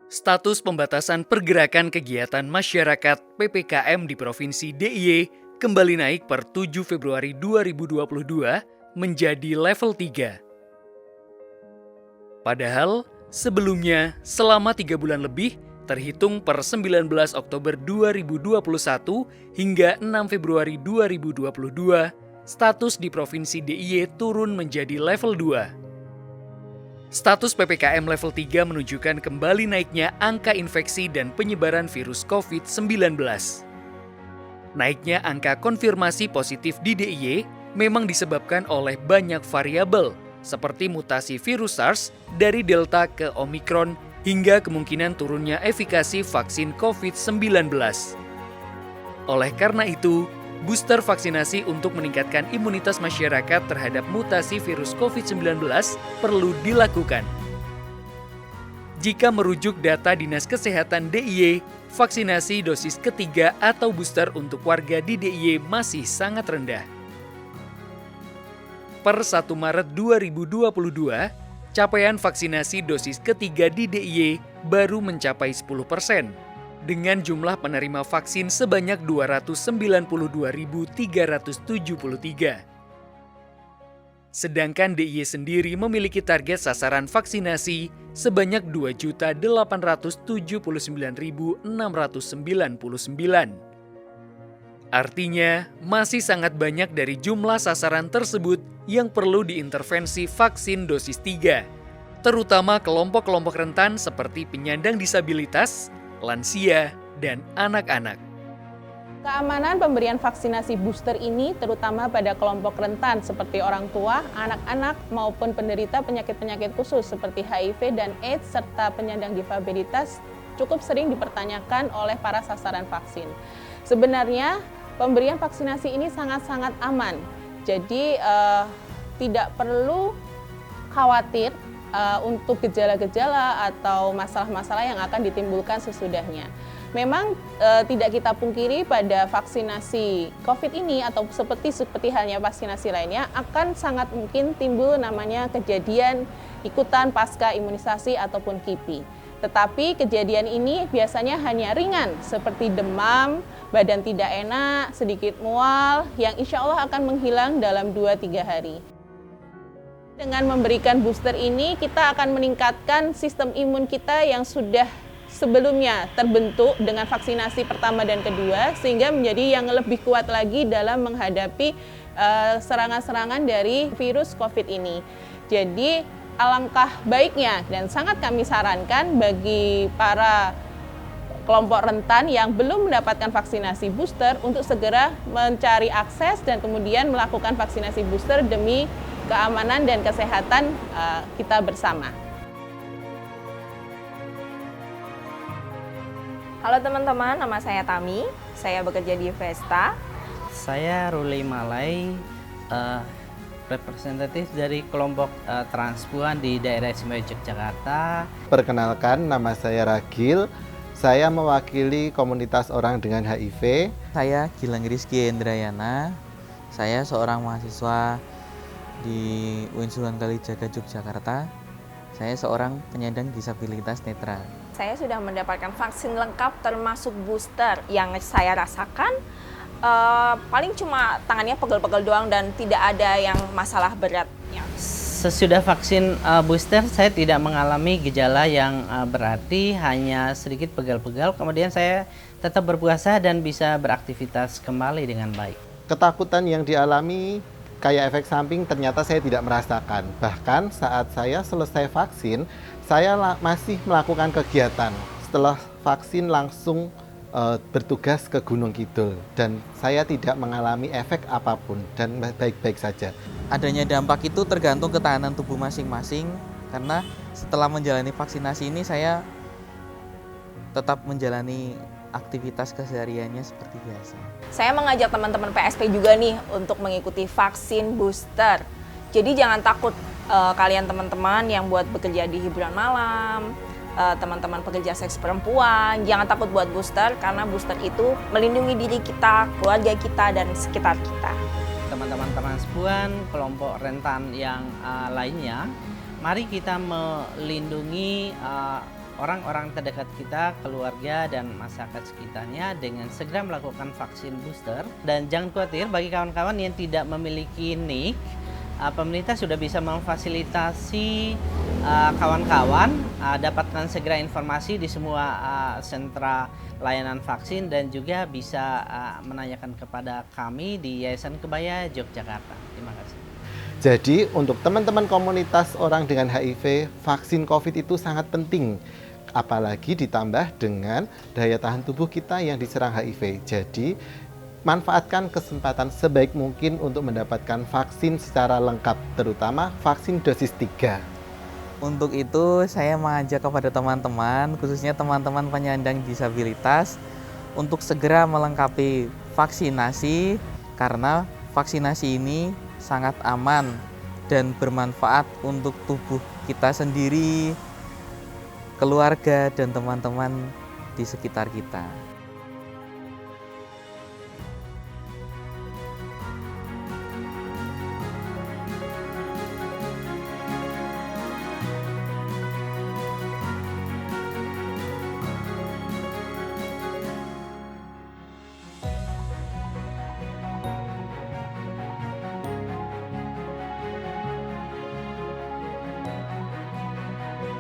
Status pembatasan pergerakan kegiatan masyarakat (PPKM) di Provinsi DIY kembali naik per 7 Februari 2022 menjadi level 3. Padahal, sebelumnya selama 3 bulan lebih, terhitung per 19 Oktober 2021 hingga 6 Februari 2022, status di Provinsi DIY turun menjadi level 2. Status PPKM level 3 menunjukkan kembali naiknya angka infeksi dan penyebaran virus COVID-19. Naiknya angka konfirmasi positif di DIY memang disebabkan oleh banyak variabel, seperti mutasi virus SARS dari Delta ke Omikron hingga kemungkinan turunnya efikasi vaksin COVID-19. Oleh karena itu, booster vaksinasi untuk meningkatkan imunitas masyarakat terhadap mutasi virus COVID-19 perlu dilakukan. Jika merujuk data Dinas Kesehatan DIY, vaksinasi dosis ketiga atau booster untuk warga di DIY masih sangat rendah. Per 1 Maret 2022, capaian vaksinasi dosis ketiga di DIY baru mencapai 10%. Dengan jumlah penerima vaksin sebanyak 292.373. Sedangkan DIY sendiri memiliki target sasaran vaksinasi sebanyak 2.879.699. Artinya, masih sangat banyak dari jumlah sasaran tersebut yang perlu diintervensi vaksin dosis 3, terutama kelompok-kelompok rentan seperti penyandang disabilitas, lansia, dan anak-anak. Keamanan pemberian vaksinasi booster ini terutama pada kelompok rentan seperti orang tua, anak-anak, maupun penderita penyakit-penyakit khusus seperti HIV dan AIDS serta penyandang difabelitas cukup sering dipertanyakan oleh para sasaran vaksin. Sebenarnya pemberian vaksinasi ini sangat-sangat aman, jadi tidak perlu khawatir untuk gejala-gejala atau masalah-masalah yang akan ditimbulkan sesudahnya. Memang tidak kita pungkiri pada vaksinasi COVID ini atau seperti halnya vaksinasi lainnya akan sangat mungkin timbul namanya kejadian ikutan pasca imunisasi ataupun KIPI. Tetapi kejadian ini biasanya hanya ringan seperti demam, badan tidak enak, sedikit mual yang insya Allah akan menghilang dalam 2-3 hari. Dengan memberikan booster ini, kita akan meningkatkan sistem imun kita yang sudah sebelumnya terbentuk dengan vaksinasi pertama dan kedua, sehingga menjadi yang lebih kuat lagi dalam menghadapi serangan-serangan dari virus COVID ini. Jadi, alangkah baiknya dan sangat kami sarankan bagi para kelompok rentan yang belum mendapatkan vaksinasi booster untuk segera mencari akses dan kemudian melakukan vaksinasi booster demi keamanan dan kesehatan kita bersama. Halo teman-teman, nama saya Tami, saya bekerja di Vesta. Saya Ruli Malai, representatif dari kelompok transpuan di daerah istimewa Yogyakarta. Perkenalkan, nama saya Ragil, saya mewakili komunitas orang dengan HIV. Saya Gilang Rizky Indrayana, saya seorang mahasiswa di UIN Sunan Kalijaga Yogyakarta. Saya seorang penyandang disabilitas netra. Saya sudah mendapatkan vaksin lengkap termasuk booster. Yang saya rasakan paling cuma tangannya pegel-pegel doang dan tidak ada yang masalah berat. Sesudah vaksin booster saya tidak mengalami gejala yang berarti, hanya sedikit pegal-pegal. Kemudian saya tetap berpuasa dan bisa beraktivitas kembali dengan baik. Ketakutan yang dialami kayak efek samping ternyata saya tidak merasakan. Bahkan saat saya selesai vaksin, saya masih melakukan kegiatan. Setelah vaksin langsung bertugas ke Gunung Kidul dan saya tidak mengalami efek apapun dan baik-baik saja. Adanya dampak itu tergantung ketahanan tubuh masing-masing, karena setelah menjalani vaksinasi ini saya tetap menjalani aktivitas kesehariannya seperti biasa. Saya mengajak teman-teman PSP juga nih untuk mengikuti vaksin booster. Jadi jangan takut kalian teman-teman yang buat bekerja di hiburan malam, teman-teman pekerja seks perempuan, jangan takut buat booster karena booster itu melindungi diri kita, keluarga kita, dan sekitar kita. Teman-teman transpuan, kelompok rentan yang lainnya, mari kita melindungi orang-orang terdekat kita, keluarga dan masyarakat sekitarnya dengan segera melakukan vaksin booster. Dan jangan khawatir bagi kawan-kawan yang tidak memiliki NIK, pemerintah sudah bisa memfasilitasi kawan-kawan dapatkan segera informasi di semua sentra layanan vaksin dan juga bisa menanyakan kepada kami di Yayasan Kebaya Yogyakarta. Terima kasih. Jadi untuk teman-teman komunitas orang dengan HIV, vaksin COVID itu sangat penting. Apalagi ditambah dengan daya tahan tubuh kita yang diserang HIV. Jadi manfaatkan kesempatan sebaik mungkin untuk mendapatkan vaksin secara lengkap, terutama vaksin dosis 3. Untuk itu saya mengajak kepada teman-teman, khususnya teman-teman penyandang disabilitas, untuk segera melengkapi vaksinasi karena vaksinasi ini sangat aman dan bermanfaat untuk tubuh kita sendiri, keluarga, dan teman-teman di sekitar kita.